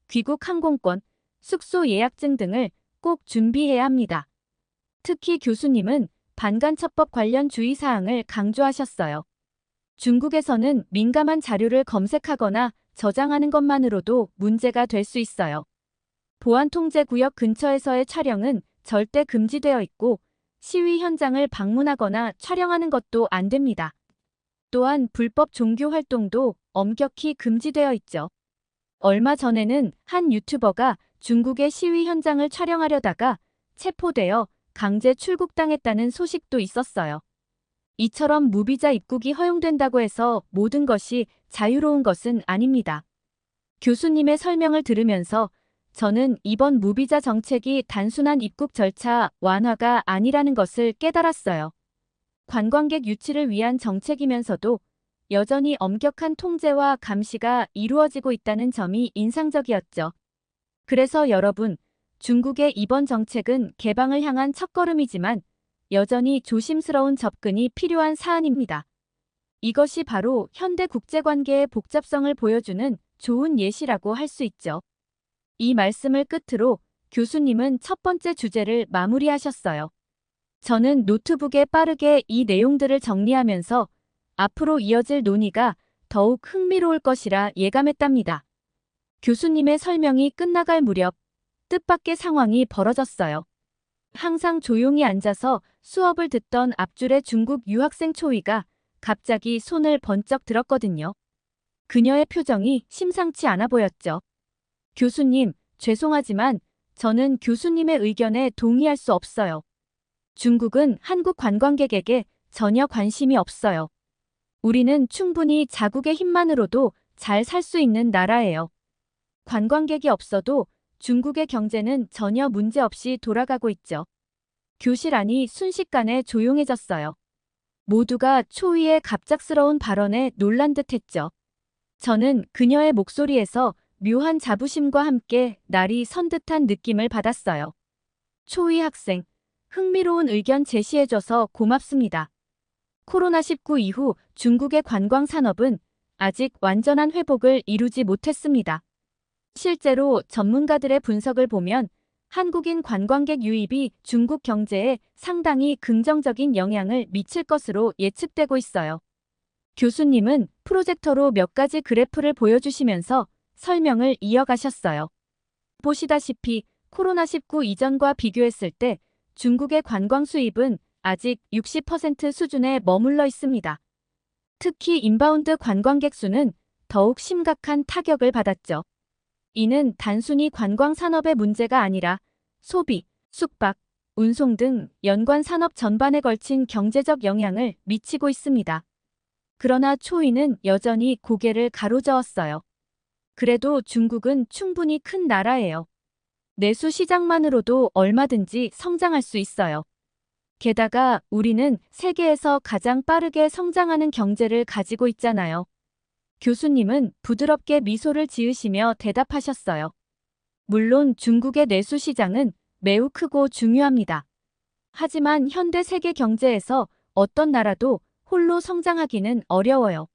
귀국 항공권, 숙소 예약증 등을 꼭 준비해야 합니다. 특히 교수님은 반간첩법 관련 주의사항을 강조하셨어요. 중국에서는 민감한 자료를 검색하거나 저장하는 것만으로도 문제가 될 수 있어요. 보안통제구역 근처에서의 촬영은 절대 금지되어 있고 시위 현장을 방문하거나 촬영하는 것도 안 됩니다. 또한 불법 종교 활동도 엄격히 금지되어 있죠. 얼마 전에는 한 유튜버가 중국의 시위 현장을 촬영하려다가 체포되어 강제 출국당했다는 소식도 있었어요. 이처럼 무비자 입국이 허용된다고 해서 모든 것이 자유로운 것은 아닙니다. 교수님의 설명을 들으면서 저는 이번 무비자 정책이 단순한 입국 절차 완화가 아니라는 것을 깨달았어요. 관광객 유치를 위한 정책이면서도 여전히 엄격한 통제와 감시가 이루어지고 있다는 점이 인상적이었죠. 그래서 여러분, 중국의 이번 정책은 개방을 향한 첫걸음이지만 여전히 조심스러운 접근이 필요한 사안입니다. 이것이 바로 현대 국제관계의 복잡성을 보여주는 좋은 예시라고 할 수 있죠. 이 말씀을 끝으로 교수님은 첫 번째 주제를 마무리하셨어요. 저는 노트북에 빠르게 이 내용들을 정리하면서 앞으로 이어질 논의가 더욱 흥미로울 것이라 예감했답니다. 교수님의 설명이 끝나갈 무렵 뜻밖의 상황이 벌어졌어요. 항상 조용히 앉아서 수업을 듣던 앞줄의 중국 유학생 초이가 갑자기 손을 번쩍 들었거든요. 그녀의 표정이 심상치 않아 보였죠. 교수님, 죄송하지만 저는 교수님의 의견에 동의할 수 없어요. 중국은 한국 관광객에게 전혀 관심이 없어요. 우리는 충분히 자국의 힘만으로도 잘 살 수 있는 나라예요. 관광객이 없어도 중국의 경제는 전혀 문제없이 돌아가고 있죠. 교실 안이 순식간에 조용해졌어요. 모두가 초이의 갑작스러운 발언에 놀란 듯했죠. 저는 그녀의 목소리에서 묘한 자부심과 함께 날이 선 듯한 느낌을 받았어요. 초이 학생, 흥미로운 의견 제시해줘서 고맙습니다. 코로나19 이후 중국의 관광 산업은 아직 완전한 회복을 이루지 못했습니다. 실제로 전문가들의 분석을 보면 한국인 관광객 유입이 중국 경제에 상당히 긍정적인 영향을 미칠 것으로 예측되고 있어요. 교수님은 프로젝터로 몇 가지 그래프를 보여주시면서 설명을 이어가셨어요. 보시다시피 코로나19 이전과 비교했을 때 중국의 관광 수입은 아직 60% 수준에 머물러 있습니다. 특히 인바운드 관광객 수는 더욱 심각한 타격을 받았죠. 이는 단순히 관광 산업의 문제가 아니라 소비, 숙박, 운송 등 연관 산업 전반에 걸친 경제적 영향을 미치고 있습니다. 그러나 초이는 여전히 고개를 가로저었어요. 그래도 중국은 충분히 큰 나라예요. 내수 시장만으로도 얼마든지 성장할 수 있어요. 게다가 우리는 세계에서 가장 빠르게 성장하는 경제를 가지고 있잖아요. 교수님은 부드럽게 미소를 지으시며 대답하셨어요. 물론 중국의 내수 시장은 매우 크고 중요합니다. 하지만 현대 세계 경제에서 어떤 나라도 홀로 성장하기는 어려워요.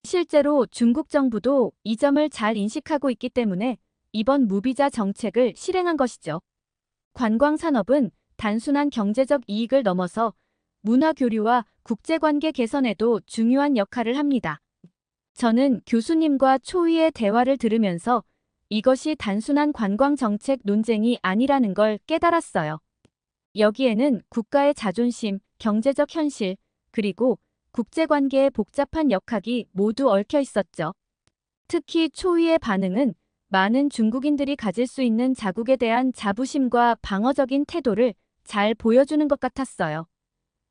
실제로 중국 정부도 이 점을 잘 인식하고 있기 때문에 이번 무비자 정책을 실행한 것이죠. 관광 산업은 단순한 경제적 이익을 넘어서 문화 교류와 국제관계 개선에도 중요한 역할을 합니다. 저는 교수님과 초이의 대화를 들으면서 이것이 단순한 관광 정책 논쟁이 아니라는 걸 깨달았어요. 여기에는 국가의 자존심, 경제적 현실, 그리고 국제관계의 복잡한 역학이 모두 얽혀 있었죠. 특히 초이의 반응은 많은 중국인들이 가질 수 있는 자국에 대한 자부심과 방어적인 태도를 잘 보여주는 것 같았어요.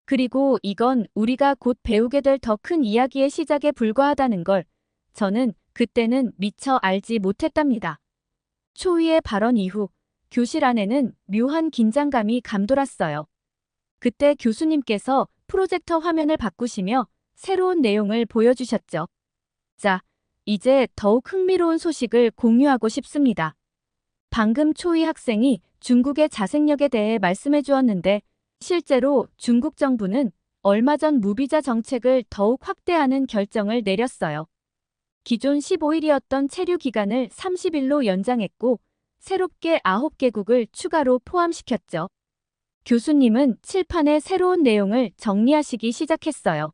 그리고 이건 우리가 곧 배우게 될 더 큰 이야기의 시작에 불과하다는 걸 저는 그때는 미처 알지 못했답니다. 초이의 발언 이후 교실 안에는 묘한 긴장감이 감돌았어요. 그때 교수님께서 프로젝터 화면을 바꾸시며 새로운 내용을 보여주셨죠. 자, 이제 더욱 흥미로운 소식을 공유하고 싶습니다. 방금 초이 학생이 중국의 자생력에 대해 말씀해 주었는데 실제로 중국 정부는 얼마 전 무비자 정책을 더욱 확대하는 결정을 내렸어요. 기존 15일이었던 체류 기간을 30일로 연장했고 새롭게 9개국을 추가로 포함시켰죠. 교수님은 칠판에 새로운 내용을 정리하시기 시작했어요.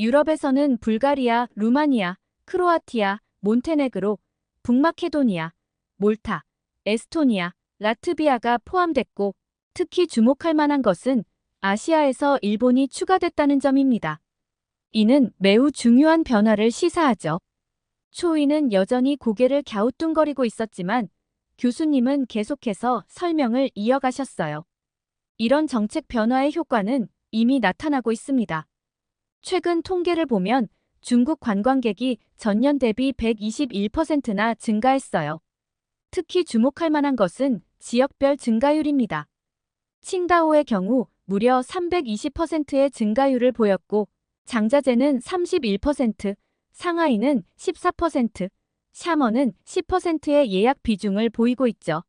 유럽에서는 불가리아, 루마니아, 크로아티아, 몬테네그로, 북마케도니아, 몰타, 에스토니아, 라트비아가 포함됐고 특히 주목할 만한 것은 아시아에서 일본이 추가됐다는 점입니다. 이는 매우 중요한 변화를 시사하죠. 초이는 여전히 고개를 갸우뚱거리고 있었지만 교수님은 계속해서 설명을 이어가셨어요. 이런 정책 변화의 효과는 이미 나타나고 있습니다. 최근 통계를 보면 중국 관광객이 전년 대비 121%나 증가했어요. 특히 주목할 만한 것은 지역별 증가율입니다. 칭다오의 경우 무려 320%의 증가율을 보였고 장자제는 31%, 상하이는 14%, 샤먼은 10%의 예약 비중을 보이고 있죠.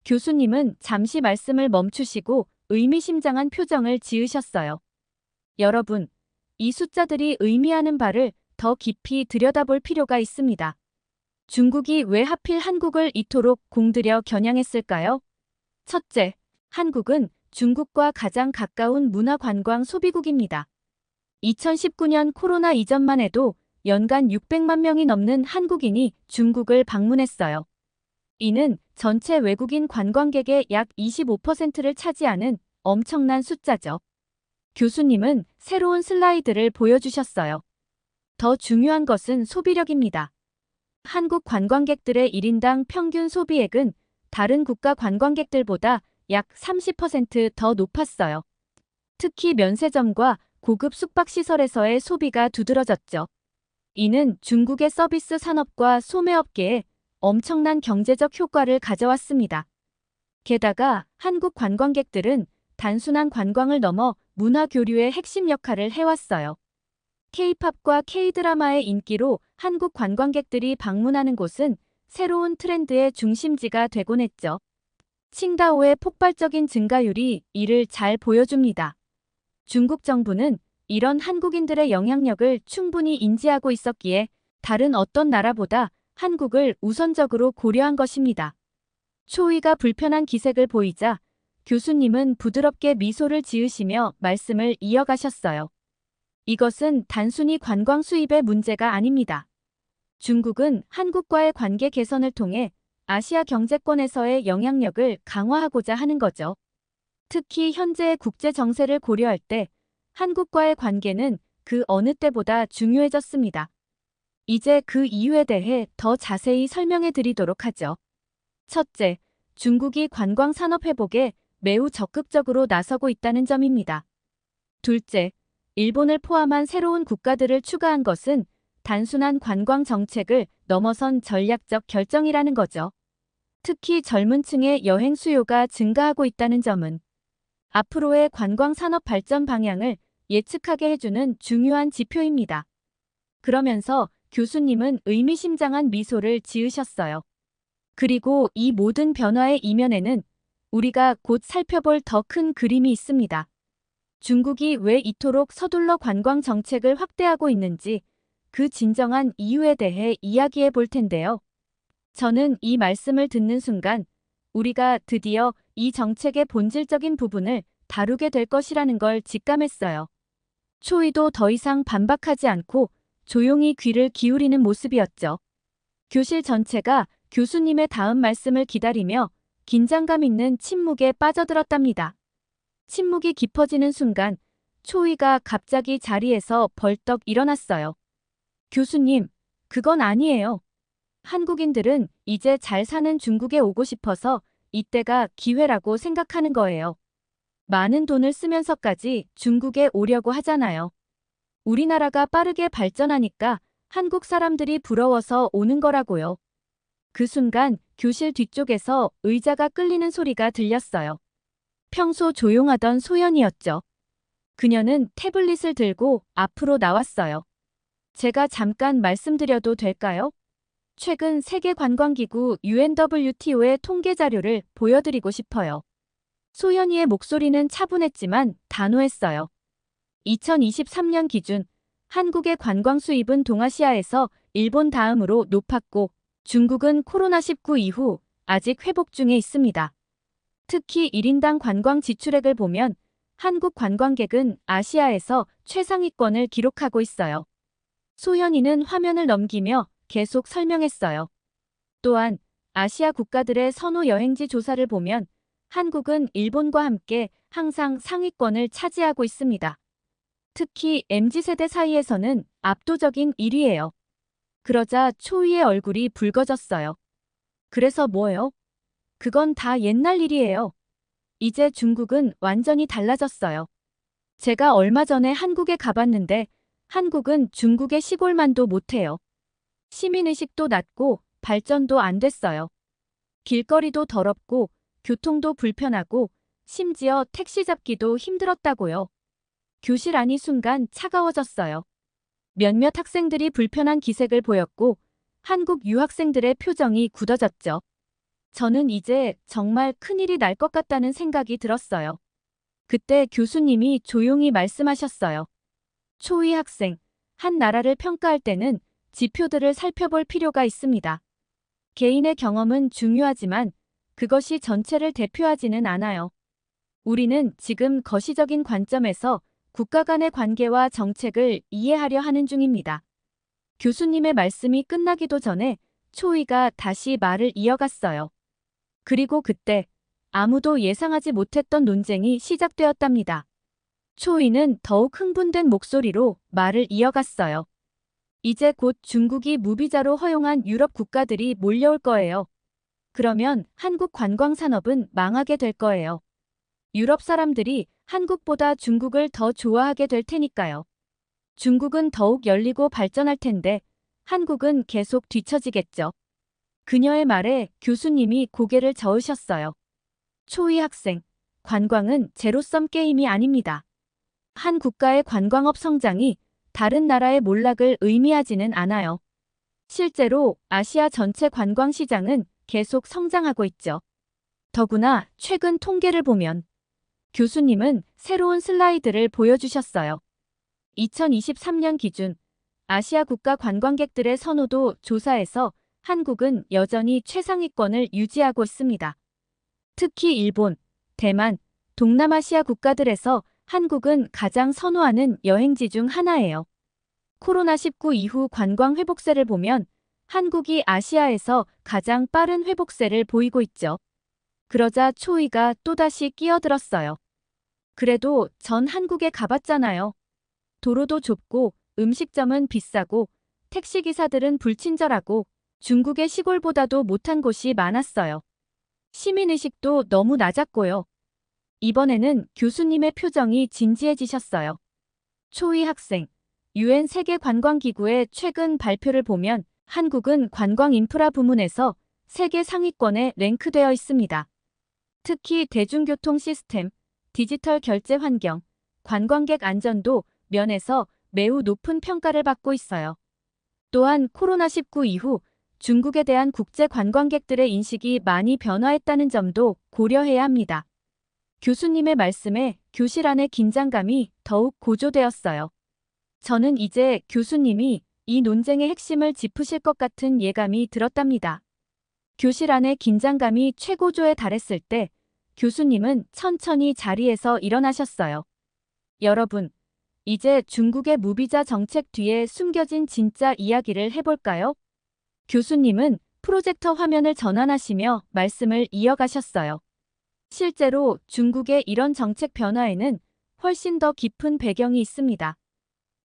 교수님은 잠시 말씀을 멈추시고 의미심장한 표정을 지으셨어요. 여러분, 이 숫자들이 의미하는 바를 더 깊이 들여다볼 필요가 있습니다. 중국이 왜 하필 한국을 이토록 공들여 겨냥했을까요? 첫째, 한국은 중국과 가장 가까운 문화관광 소비국입니다. 2019년 코로나 이전만 해도 연간 600만 명이 넘는 한국인이 중국을 방문했어요. 이는 전체 외국인 관광객의 약 25%를 차지하는 엄청난 숫자죠. 교수님은 새로운 슬라이드를 보여주셨어요. 더 중요한 것은 소비력입니다. 한국 관광객들의 1인당 평균 소비액은 다른 국가 관광객들보다 약 30% 더 높았어요. 특히 면세점과 고급 숙박시설에서의 소비가 두드러졌죠. 이는 중국의 서비스 산업과 소매업계에 엄청난 경제적 효과를 가져왔습니다. 게다가 한국 관광객들은 단순한 관광을 넘어 문화 교류의 핵심 역할을 해왔어요. K-팝과 K-드라마의 인기로 한국 관광객들이 방문하는 곳은 새로운 트렌드의 중심지가 되곤 했죠. 칭다오의 폭발적인 증가율이 이를 잘 보여줍니다. 중국 정부는 이런 한국인들의 영향력을 충분히 인지하고 있었기에 다른 어떤 나라보다 한국을 우선적으로 고려한 것입니다. 초이가 불편한 기색을 보이자 교수님은 부드럽게 미소를 지으시며 말씀을 이어가셨어요. 이것은 단순히 관광 수입의 문제가 아닙니다. 중국은 한국과의 관계 개선을 통해 아시아 경제권에서의 영향력을 강화하고자 하는 거죠. 특히 현재의 국제 정세를 고려할 때 한국과의 관계는 그 어느 때보다 중요해졌습니다. 이제 그 이유에 대해 더 자세히 설명해 드리도록 하죠. 첫째, 중국이 관광 산업 회복에 매우 적극적으로 나서고 있다는 점입니다. 둘째, 일본을 포함한 새로운 국가들을 추가한 것은 단순한 관광 정책을 넘어선 전략적 결정이라는 거죠. 특히 젊은 층의 여행 수요가 증가하고 있다는 점은 앞으로의 관광 산업 발전 방향을 예측하게 해주는 중요한 지표입니다. 그러면서 교수님은 의미심장한 미소를 지으셨어요. 그리고 이 모든 변화의 이면에는 우리가 곧 살펴볼 더 큰 그림이 있습니다. 중국이 왜 이토록 서둘러 관광 정책을 확대하고 있는지 그 진정한 이유에 대해 이야기해 볼 텐데요. 저는 이 말씀을 듣는 순간 우리가 드디어 이 정책의 본질적인 부분을 다루게 될 것이라는 걸 직감했어요. 초이도 더 이상 반박하지 않고 조용히 귀를 기울이는 모습이었죠. 교실 전체가 교수님의 다음 말씀을 기다리며 긴장감 있는 침묵에 빠져들었답니다. 침묵이 깊어지는 순간 초이가 갑자기 자리에서 벌떡 일어났어요. 교수님, 그건 아니에요. 한국인들은 이제 잘 사는 중국에 오고 싶어서 이때가 기회라고 생각하는 거예요. 많은 돈을 쓰면서까지 중국에 오려고 하잖아요. 우리나라가 빠르게 발전하니까 한국 사람들이 부러워서 오는 거라고요. 그 순간 교실 뒤쪽에서 의자가 끌리는 소리가 들렸어요. 평소 조용하던 소연이었죠. 그녀는 태블릿을 들고 앞으로 나왔어요. 제가 잠깐 말씀드려도 될까요? 최근 세계관광기구 UNWTO의 통계 자료를 보여드리고 싶어요. 소연이의 목소리는 차분했지만 단호했어요. 2023년 기준 한국의 관광 수입은 동아시아에서 일본 다음으로 높았고 중국은 코로나19 이후 아직 회복 중에 있습니다. 특히 1인당 관광 지출액을 보면 한국 관광객은 아시아에서 최상위권을 기록하고 있어요. 소연이는 화면을 넘기며 계속 설명했어요. 또한 아시아 국가들의 선호 여행지 조사를 보면 한국은 일본과 함께 항상 상위권을 차지하고 있습니다. 특히 MZ세대 사이에서는 압도적인 1위예요. 그러자 초이의 얼굴이 붉어졌어요. 그래서 뭐요? 그건 다 옛날 일이에요. 이제 중국은 완전히 달라졌어요. 제가 얼마 전에 한국에 가봤는데 한국은 중국의 시골만도 못해요. 시민의식도 낮고 발전도 안 됐어요. 길거리도 더럽고 교통도 불편하고 심지어 택시 잡기도 힘들었다고요. 교실 안이 순간 차가워졌어요. 몇몇 학생들이 불편한 기색을 보였고 한국 유학생들의 표정이 굳어졌죠. 저는 이제 정말 큰일이 날 것 같다는 생각이 들었어요. 그때 교수님이 조용히 말씀하셨어요. 초이 학생, 한 나라를 평가할 때는 지표들을 살펴볼 필요가 있습니다. 개인의 경험은 중요하지만 그것이 전체를 대표하지는 않아요. 우리는 지금 거시적인 관점에서 국가 간의 관계와 정책을 이해하려 하는 중입니다. 교수님의 말씀이 끝나기도 전에 초이가 다시 말을 이어갔어요. 그리고 그때 아무도 예상하지 못했던 논쟁이 시작되었답니다. 초이는 더욱 흥분된 목소리로 말을 이어갔어요. 이제 곧 중국이 무비자로 허용한 유럽 국가들이 몰려올 거예요. 그러면 한국 관광산업은 망하게 될 거예요. 유럽 사람들이 한국보다 중국을 더 좋아하게 될 테니까요. 중국은 더욱 열리고 발전할 텐데 한국은 계속 뒤처지겠죠. 그녀의 말에 교수님이 고개를 저으셨어요. 초이 학생, 관광은 제로섬 게임이 아닙니다. 한 국가의 관광업 성장이 다른 나라의 몰락을 의미하지는 않아요. 실제로 아시아 전체 관광 시장은 계속 성장하고 있죠. 더구나 최근 통계를 보면 교수님은 새로운 슬라이드를 보여주셨어요. 2023년 기준 아시아 국가 관광객들의 선호도 조사에서 한국은 여전히 최상위권을 유지하고 있습니다. 특히 일본, 대만, 동남아시아 국가들에서 한국은 가장 선호하는 여행지 중 하나예요. 코로나19 이후 관광 회복세를 보면 한국이 아시아에서 가장 빠른 회복세를 보이고 있죠. 그러자 초이가 또다시 끼어들었어요. 그래도 전 한국에 가봤잖아요. 도로도 좁고 음식점은 비싸고 택시기사들은 불친절하고 중국의 시골보다도 못한 곳이 많았어요. 시민의식도 너무 낮았고요. 이번에는 교수님의 표정이 진지해지셨어요. 초이 학생, UN 세계관광기구의 최근 발표를 보면 한국은 관광 인프라 부문에서 세계 상위권에 랭크되어 있습니다. 특히 대중교통 시스템, 디지털 결제 환경, 관광객 안전도 면에서 매우 높은 평가를 받고 있어요. 또한 코로나19 이후 중국에 대한 국제 관광객들의 인식이 많이 변화했다는 점도 고려해야 합니다. 교수님의 말씀에 교실 안의 긴장감이 더욱 고조되었어요. 저는 이제 교수님이 이 논쟁의 핵심을 짚으실 것 같은 예감이 들었답니다. 교실 안의 긴장감이 최고조에 달했을 때 교수님은 천천히 자리에서 일어나셨어요. 여러분, 이제 중국의 무비자 정책 뒤에 숨겨진 진짜 이야기를 해볼까요? 교수님은 프로젝터 화면을 전환하시며 말씀을 이어가셨어요. 실제로 중국의 이런 정책 변화에는 훨씬 더 깊은 배경이 있습니다.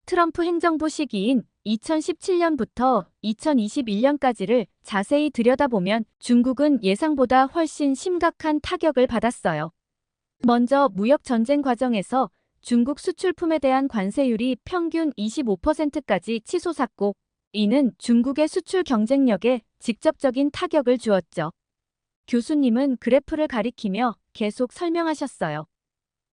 트럼프 행정부 시기인 2017년부터 2021년까지를 자세히 들여다보면 중국은 예상보다 훨씬 심각한 타격을 받았어요. 먼저 무역 전쟁 과정에서 중국 수출품에 대한 관세율이 평균 25%까지 치솟았고, 이는 중국의 수출 경쟁력에 직접적인 타격을 주었죠. 교수님은 그래프를 가리키며 계속 설명하셨어요.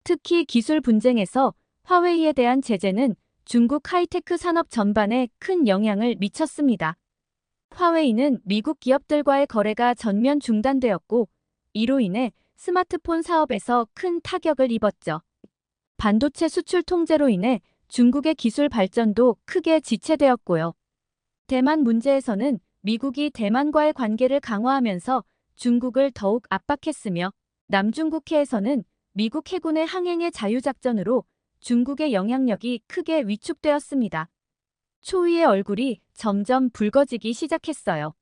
특히 기술 분쟁에서 화웨이에 대한 제재는 중국 하이테크 산업 전반에 큰 영향을 미쳤습니다. 화웨이는 미국 기업들과의 거래가 전면 중단되었고, 이로 인해 스마트폰 사업에서 큰 타격을 입었죠. 반도체 수출 통제로 인해 중국의 기술 발전도 크게 지체되었고요. 대만 문제에서는 미국이 대만과의 관계를 강화하면서 중국을 더욱 압박했으며, 남중국해에서는 미국 해군의 항행의 자유작전으로 중국의 영향력이 크게 위축되었습니다. 초이의 얼굴이 점점 붉어지기 시작했어요.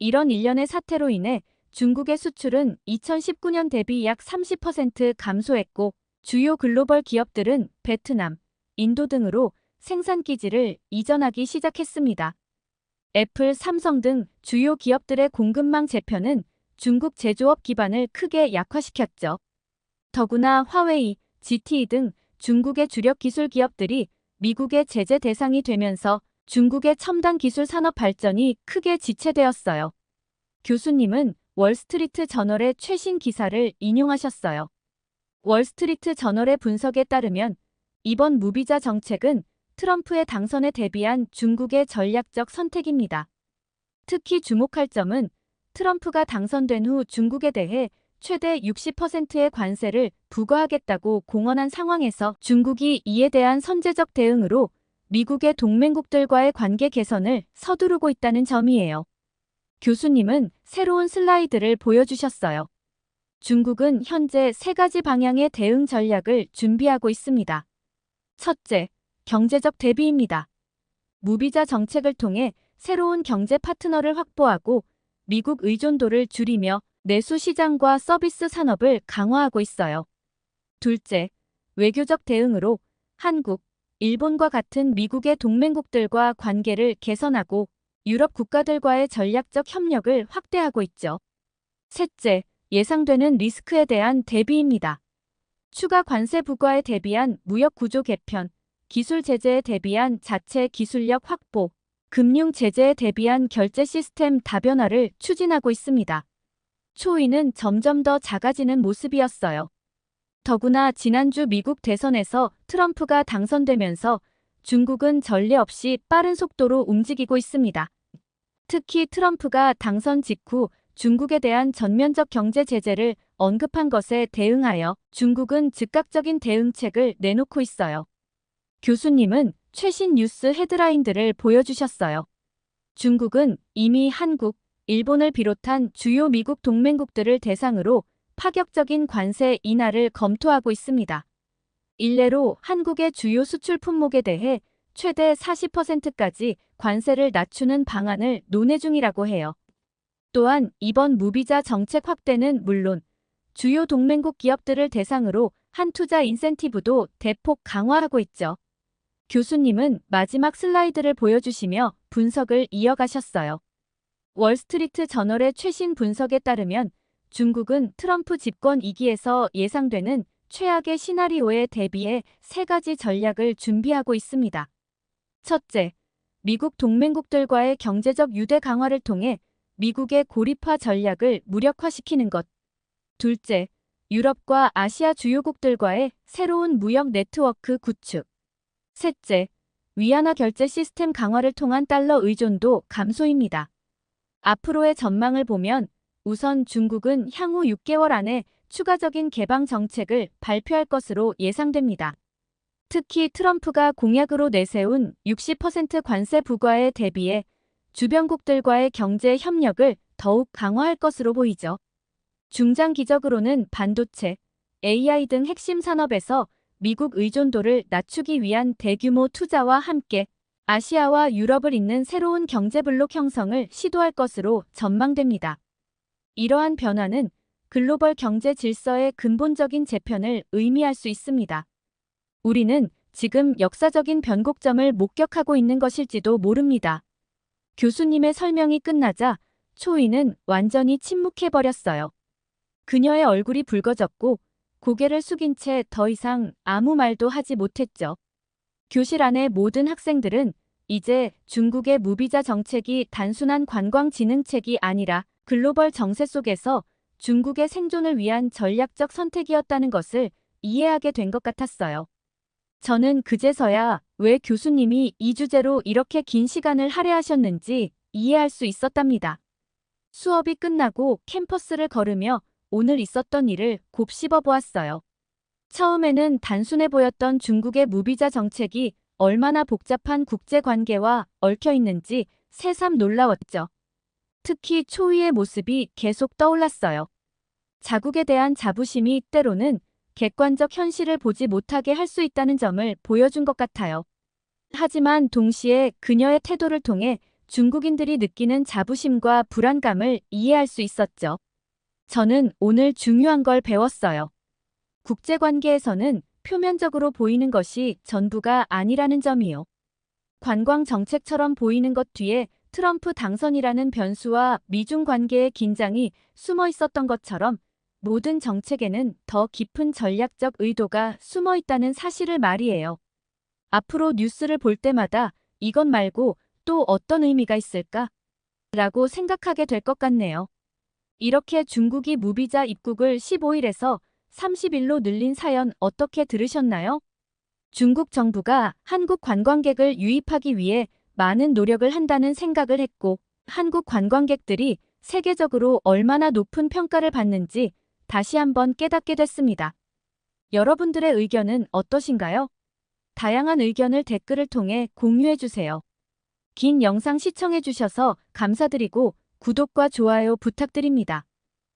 이런 일련의 사태로 인해 중국의 수출은 2019년 대비 약 30% 감소했고, 주요 글로벌 기업들은 베트남, 인도 등으로 생산 기지를 이전하기 시작했습니다. 애플, 삼성 등 주요 기업들의 공급망 재편은 중국 제조업 기반을 크게 약화시켰죠. 더구나 화웨이, ZTE 등 중국의 주력 기술 기업들이 미국의 제재 대상이 되면서 중국의 첨단 기술 산업 발전이 크게 지체되었어요. 교수님은 월스트리트 저널의 최신 기사를 인용하셨어요. 월스트리트 저널의 분석에 따르면 이번 무비자 정책은 트럼프의 당선에 대비한 중국의 전략적 선택입니다. 특히 주목할 점은 트럼프가 당선된 후 중국에 대해 최대 60%의 관세를 부과하겠다고 공언한 상황에서 중국이 이에 대한 선제적 대응으로 미국의 동맹국들과의 관계 개선을 서두르고 있다는 점이에요. 교수님은 새로운 슬라이드를 보여주셨어요. 중국은 현재 3가지 방향의 대응 전략을 준비하고 있습니다. 첫째, 경제적 대비입니다. 무비자 정책을 통해 새로운 경제 파트너를 확보하고 미국 의존도를 줄이며 내수 시장과 서비스 산업을 강화하고 있어요. 둘째, 외교적 대응으로 한국, 일본과 같은 미국의 동맹국들과 관계를 개선하고 유럽 국가들과의 전략적 협력을 확대하고 있죠. 셋째, 예상되는 리스크에 대한 대비입니다. 추가 관세 부과에 대비한 무역 구조 개편, 기술 제재에 대비한 자체 기술력 확보, 금융 제재에 대비한 결제 시스템 다변화를 추진하고 있습니다. 초이는 점점 더 작아지는 모습이었어요. 더구나 지난주 미국 대선에서 트럼프가 당선되면서 중국은 전례 없이 빠른 속도로 움직이고 있습니다. 특히 트럼프가 당선 직후 중국에 대한 전면적 경제 제재를 언급한 것에 대응하여 중국은 즉각적인 대응책을 내놓고 있어요. 교수님은 최신 뉴스 헤드라인들을 보여주셨어요. 중국은 이미 한국, 일본을 비롯한 주요 미국 동맹국들을 대상으로 파격적인 관세 인하를 검토하고 있습니다. 일례로 한국의 주요 수출 품목에 대해 최대 40%까지 관세를 낮추는 방안을 논의 중이라고 해요. 또한 이번 무비자 정책 확대는 물론 주요 동맹국 기업들을 대상으로 한 투자 인센티브도 대폭 강화하고 있죠. 교수님은 마지막 슬라이드를 보여주시며 분석을 이어가셨어요. 월스트리트 저널의 최신 분석에 따르면 중국은 트럼프 집권 2기에서 예상되는 최악의 시나리오에 대비해 3가지 전략을 준비하고 있습니다. 첫째, 미국 동맹국들과의 경제적 유대 강화를 통해 미국의 고립화 전략을 무력화시키는 것. 둘째, 유럽과 아시아 주요국들과의 새로운 무역 네트워크 구축. 셋째, 위안화 결제 시스템 강화를 통한 달러 의존도 감소입니다. 앞으로의 전망을 보면 우선 중국은 향후 6개월 안에 추가적인 개방 정책을 발표할 것으로 예상됩니다. 특히 트럼프가 공약으로 내세운 60% 관세 부과에 대비해 주변국들과의 경제 협력을 더욱 강화할 것으로 보이죠. 중장기적으로는 반도체, AI 등 핵심 산업에서 미국 의존도를 낮추기 위한 대규모 투자와 함께 아시아와 유럽을 잇는 새로운 경제블록 형성을 시도할 것으로 전망됩니다. 이러한 변화는 글로벌 경제 질서의 근본적인 재편을 의미할 수 있습니다. 우리는 지금 역사적인 변곡점을 목격하고 있는 것일지도 모릅니다. 교수님의 설명이 끝나자 초이는 완전히 침묵해버렸어요. 그녀의 얼굴이 붉어졌고 고개를 숙인 채 더 이상 아무 말도 하지 못했죠. 교실 안의 모든 학생들은 이제 중국의 무비자 정책이 단순한 관광 진흥책이 아니라 글로벌 정세 속에서 중국의 생존을 위한 전략적 선택이었다는 것을 이해하게 된 것 같았어요. 저는 그제서야 왜 교수님이 이 주제로 이렇게 긴 시간을 할애하셨는지 이해할 수 있었답니다. 수업이 끝나고 캠퍼스를 걸으며 오늘 있었던 일을 곱씹어 보았어요. 처음에는 단순해 보였던 중국의 무비자 정책이 얼마나 복잡한 국제관계와 얽혀 있는지 새삼 놀라웠죠. 특히 초이의 모습이 계속 떠올랐어요. 자국에 대한 자부심이 때로는 객관적 현실을 보지 못하게 할 수 있다는 점을 보여준 것 같아요. 하지만 동시에 그녀의 태도를 통해 중국인들이 느끼는 자부심과 불안감을 이해할 수 있었죠. 저는 오늘 중요한 걸 배웠어요. 국제관계에서는 표면적으로 보이는 것이 전부가 아니라는 점이요. 관광 정책처럼 보이는 것 뒤에 트럼프 당선이라는 변수와 미중 관계의 긴장이 숨어 있었던 것처럼 모든 정책에는 더 깊은 전략적 의도가 숨어 있다는 사실을 말이에요. 앞으로 뉴스를 볼 때마다 이것 말고 또 어떤 의미가 있을까? 라고 생각하게 될 것 같네요. 이렇게 중국이 무비자 입국을 15일에서 30일로 늘린 사연 어떻게 들으셨나요? 중국 정부가 한국 관광객을 유입하기 위해 많은 노력을 한다는 생각을 했고, 한국 관광객들이 세계적으로 얼마나 높은 평가를 받는지 다시 한번 깨닫게 됐습니다. 여러분들의 의견은 어떠신가요? 다양한 의견을 댓글을 통해 공유해주세요. 긴 영상 시청해주셔서 감사드리고 구독과 좋아요 부탁드립니다.